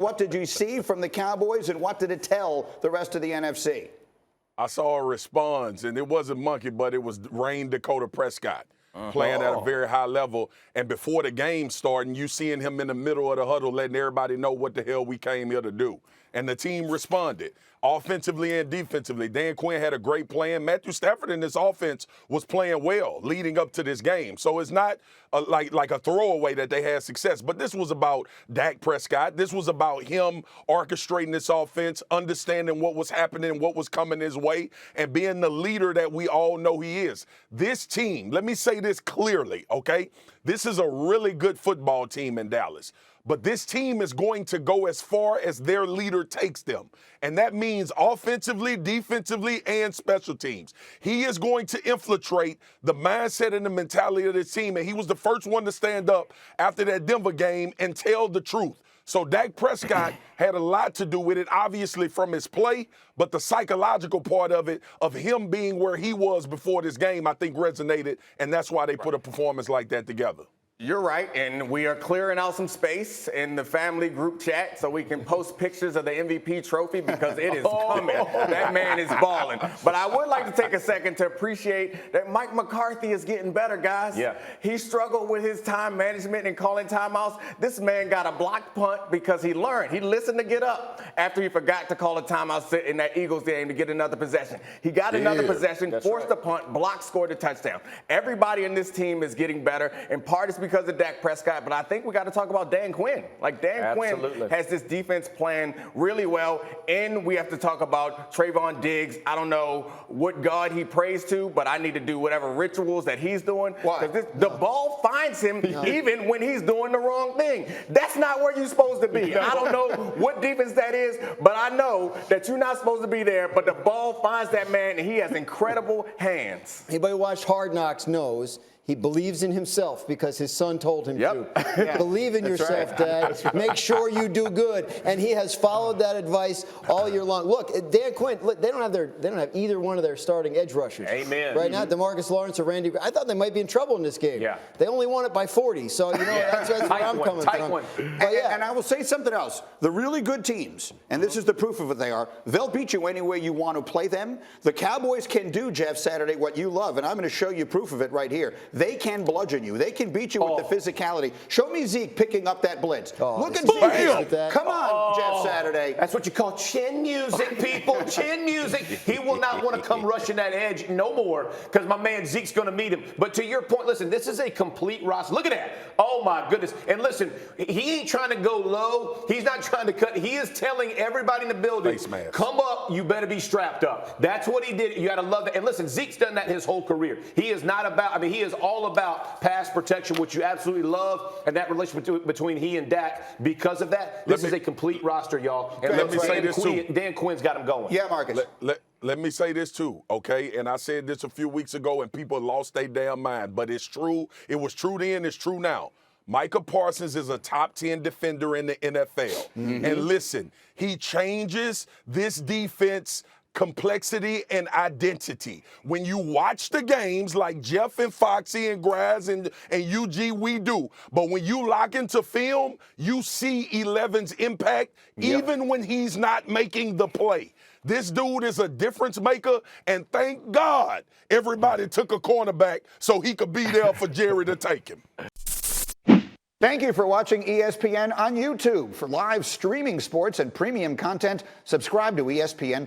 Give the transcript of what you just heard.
What did you see from the Cowboys, and what did it tell the rest of the NFC? I saw a response, and it wasn't Monkey, but it was Rain Dakota Prescott playing at a very high level. And before the game starting, you seeing him in the middle of the huddle letting everybody know what the hell we came here to do. And the team responded, offensively and defensively. Dan Quinn had a great plan. Matthew Stafford in this offense was playing well leading up to this game. So it's not like a throwaway that they had success. But this was about Dak Prescott. This was about him orchestrating this offense, understanding what was happening, what was coming his way, and being the leader that we all know he is. This team, let me say this clearly, okay? This is a really good football team in Dallas. But this team is going to go as far as their leader takes them. And that means offensively, defensively, and special teams. He is going to infiltrate the mindset and the mentality of this team. And he was the first one to stand up after that Denver game and tell the truth. So Dak Prescott had a lot to do with it, obviously from his play, but the psychological part of it, of him being where he was before this game, I think resonated. And that's why they put a performance like that together. You're right, and we are clearing out some space in the family group chat so we can post pictures of the MVP trophy because it is coming. That man is balling. But I would like to take a second to appreciate that Mike McCarthy is getting better, guys. Yeah. He struggled with his time management and calling timeouts. This man got a blocked punt because he learned. He listened to get up after he forgot to call a timeout in that Eagles game to get another possession. He got another possession, forced a punt, blocked, scored a touchdown. Everybody in this team is getting better, and part is because of Dak Prescott, but I think we got to talk about Dan Quinn. Like, Dan Quinn has this defense playing really well, and we have to talk about Trayvon Diggs. I don't know what God he prays to, but I need to do whatever rituals that he's doing. The ball finds him even when he's doing the wrong thing. That's not where you're supposed to be. I don't know what defense that is, but I know that you're not supposed to be there, but the ball finds that man, and he has incredible hands. Anybody who watched Hard Knocks knows he believes in himself because his son told him to. Believe in yourself, Dad. Make sure you do good. And he has followed that advice all year long. Look, Dan Quinn, they don't have either one of their starting edge rushers. Amen. Right now, DeMarcus Lawrence or Randy. I thought they might be in trouble in this game. Yeah. They only won it by 40. So, that's where I'm coming from. But, and I will say something else. The really good teams, and this is the proof of what they are, they'll beat you any way you want to play them. The Cowboys can do, Jeff Saturday, what you love, and I'm going to show you proof of it right here. They can bludgeon you. They can beat you with the physicality. Show me Zeke picking up that blitz. Look at Zeke. Come on, Jeff Saturday. That's what you call chin music, people. Chin music. He will not want to come rushing that edge no more because my man Zeke's going to meet him. But to your point, listen, this is a complete roster. Look at that. Oh, my goodness. And listen, he ain't trying to go low. He's not trying to cut. He is telling everybody in the building, come up, you better be strapped up. That's what he did. You got to love that. And listen, Zeke's done that his whole career. He is not about, he is all about pass protection, which you absolutely love, and that relationship between he and Dak. Because of that, this is a complete roster, y'all. And let me say this too. Dan Quinn's got him going. Yeah, Marcus. Let me say this too, okay? And I said this a few weeks ago, and people lost their damn mind. But it's true. It was true then. It's true now. Micah Parsons is a top 10 defender in the NFL. And listen, he changes this defense complexity and identity. When you watch the games like Jeff and Foxy and Graz and UG, we do. But when you lock into film, you see 11's impact even when he's not making the play. This dude is a difference maker, and thank God everybody took a cornerback so he could be there for Jerry to take him. Thank you for watching ESPN on YouTube. For live streaming sports and premium content, subscribe to ESPN+.